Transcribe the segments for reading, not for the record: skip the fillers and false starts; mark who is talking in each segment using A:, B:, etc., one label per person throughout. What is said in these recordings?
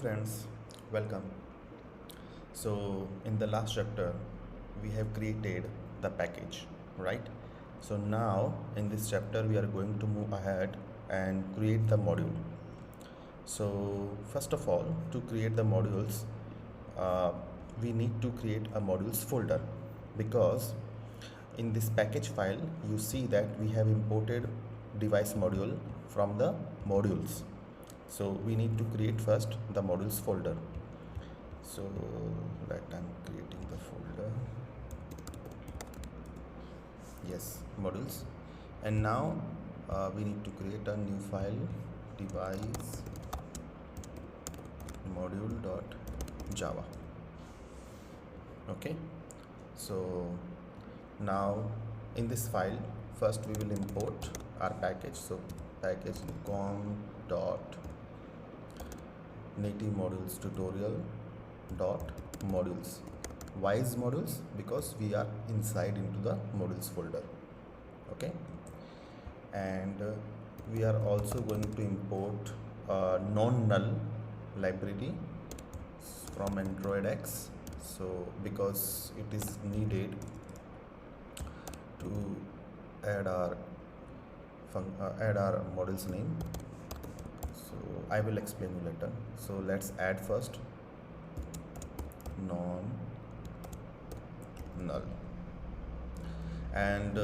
A: friends, welcome. So in the last chapter we have created the package, right? So now in this chapter we are going to move ahead and create the module. So first of all, to create the modules, uh, we need to create a modules folder, because in this package file you see that we have imported device module from the modules. So we need to create first the modules folder. So that I'm creating the folder, yes, modules. And now we need to create a new file, device module.java. Okay, so now in this file first we will import our package. So package com dot native modules tutorial dot modules. Why is modules? Because we are inside into the modules folder. Okay, and we are also going to import a non-null library from Android X. So because it is needed to add our modules name. So I will explain you later. So let's add first non-null, and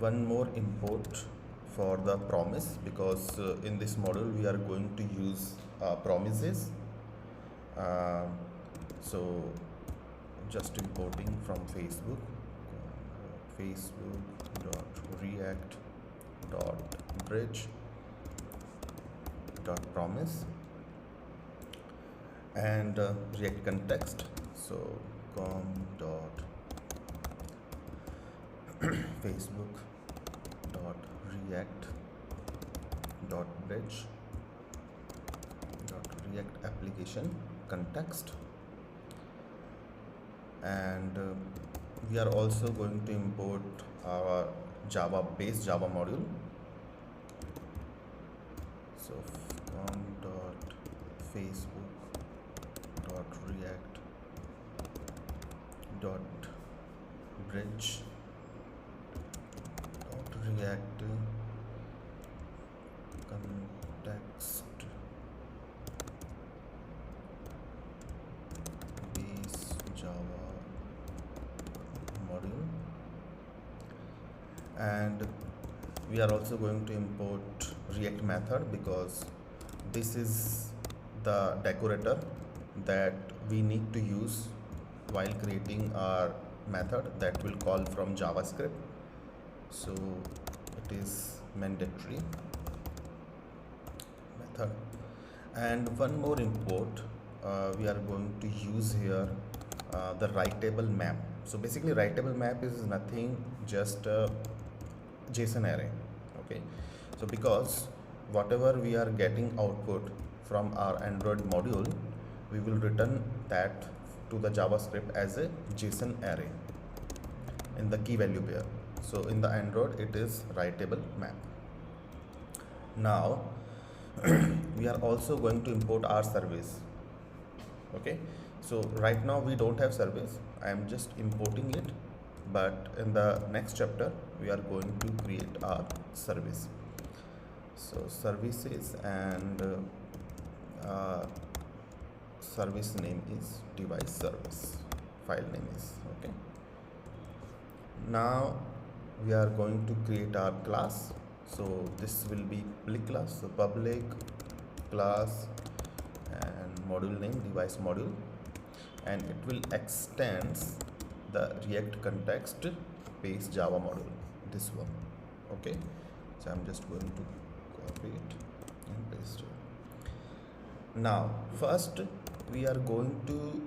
A: one more import for the promise, because in this module we are going to use promises. So just importing from facebook.react.bridge.promise, and React context. So com dot facebook dot react dot bridge dot react application context. And we are also going to import our Java module. So com dot facebook dot react dot bridge dot react context base Java module. And we are also going to import React method, because this is the decorator that we need to use while creating our method that will call from JavaScript. So it is mandatory method. And one more import we are going to use here, the writable map. So basically writable map is nothing, just a JSON array. Okay, so because whatever we are getting output from our Android module, we will return that to the JavaScript as a JSON array in the key value pair. So in the Android it is writable map. Now we are also going to import our service. Okay, so right now we don't have service, I am just importing it, but in the next chapter we are going to create our service. So services, and service name is device service, file name is. Okay, now we are going to create our class. So this will be public class, so public class and module name device module, and it will extends the React context base Java module, this one. Okay, so I'm just going to copy it and paste it. Now first we are going to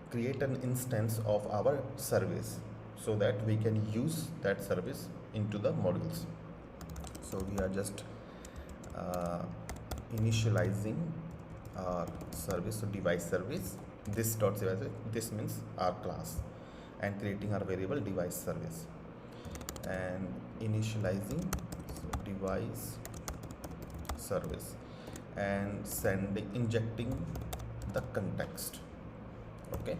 A: create an instance of our service so that we can use that service into the modules. So we are just initializing our service, so device service, this dot service, this means our class, and creating our variable device service, and initializing, so device service, and injecting the context. Okay,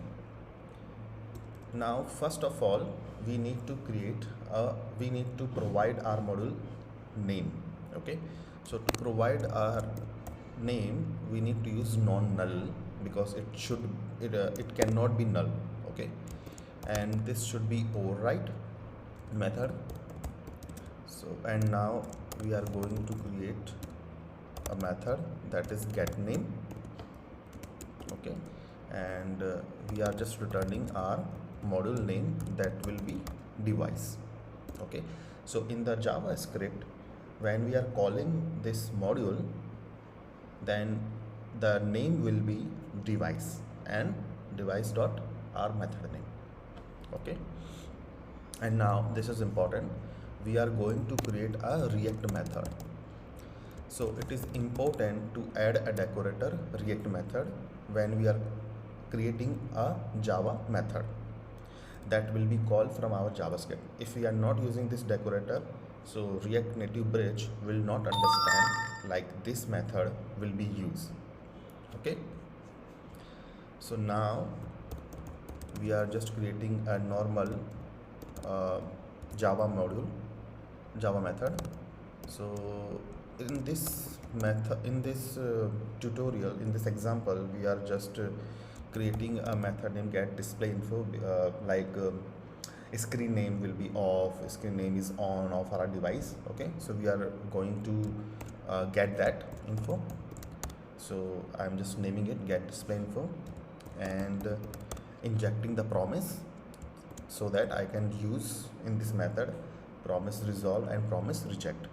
A: now first of all we need to provide our module name. Okay, so to provide our name we need to use non-null, because it cannot be null. Okay, and this should be override method. So and now we are going to create a method that is get name. Okay, and we are just returning our module name, that will be device. Okay, so in the JavaScript, when we are calling this module, then the name will be device and device dot our method name. Okay, and now this is important, we are going to create a React method. So it is important to add a decorator React method when we are creating a Java method that will be called from our JavaScript. If we are not using this decorator, so React Native Bridge will not understand like this method will be used. Okay, so now we are just creating a normal Java method. So in this tutorial, in this example, we are just creating a method named get display info, screen name will be off, screen name is on of our device. Okay, so we are going to get that info. So I'm just naming it get display info and injecting the promise, so that I can use in this method promise resolve and promise reject.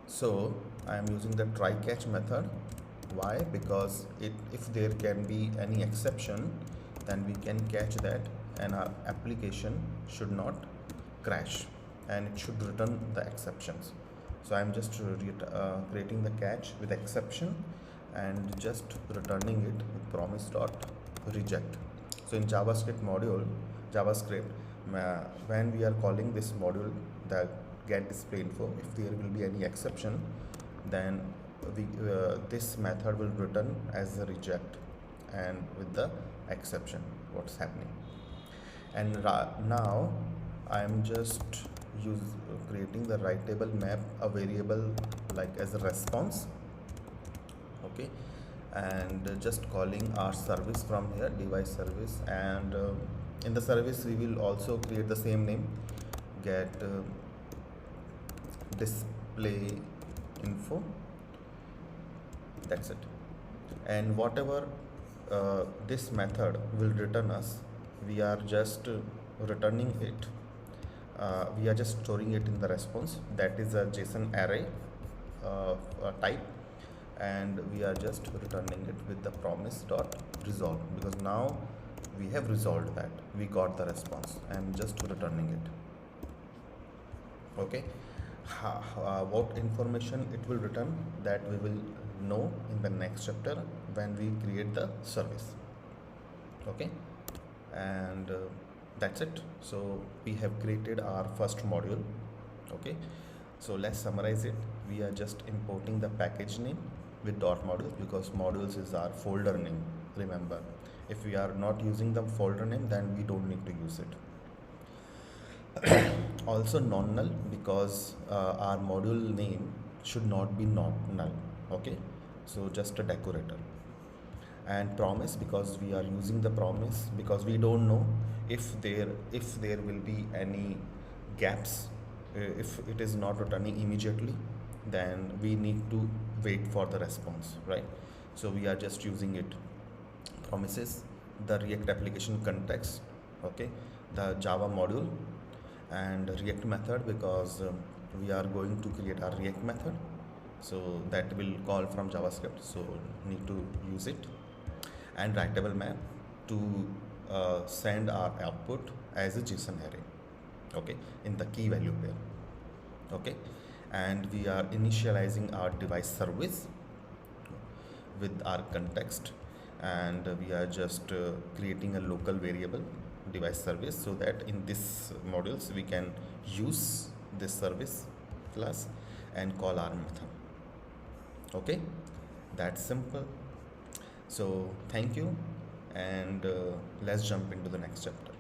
A: So I am using the try catch method. Why? Because if there can be any exception, then we can catch that and our application should not crash and it should return the exceptions. So I am just creating the catch with exception and just returning it with promise dot reject. So in JavaScript, when we are calling this module, the get display info, if there will be any exception, then this method will return as a reject and with the exception what's happening. And now I am just creating the writable map, a variable like as a response. Okay, and just calling our service from here, device service, and in the service we will also create the same name, get display info. That's it. And whatever this method will return us, we are just returning it, we are just storing it in the response, that is a JSON array type, and we are just returning it with the promise dot resolve, because now we have resolved that, we got the response. I am just returning it. Okay, what information it will return, that we will know in the next chapter when we create the service. Okay, and that's it. So we have created our first module. Okay, so let's summarize it. We are just importing the package name with dot modules, because modules is our folder name. Remember, if we are not using the folder name, then we don't need to use it. Also non-null, because our module name should not be null. Okay, so just a decorator. And promise, because we are using the promise, because we don't know if there will be any gaps. If it is not returning immediately, then we need to wait for the response, right? So we are just using it. Promises, the React application context, okay, the Java module, and React method, because we are going to create our React method, so that will call from JavaScript, so need to use it. And writable map to send our output as a JSON array, okay, in the key value pair. Okay, and we are initializing our device service with our context, and we are just creating a local variable device service, so that in this modules we can use this service class and call our method. Okay, that's simple. So thank you, and let's jump into the next chapter.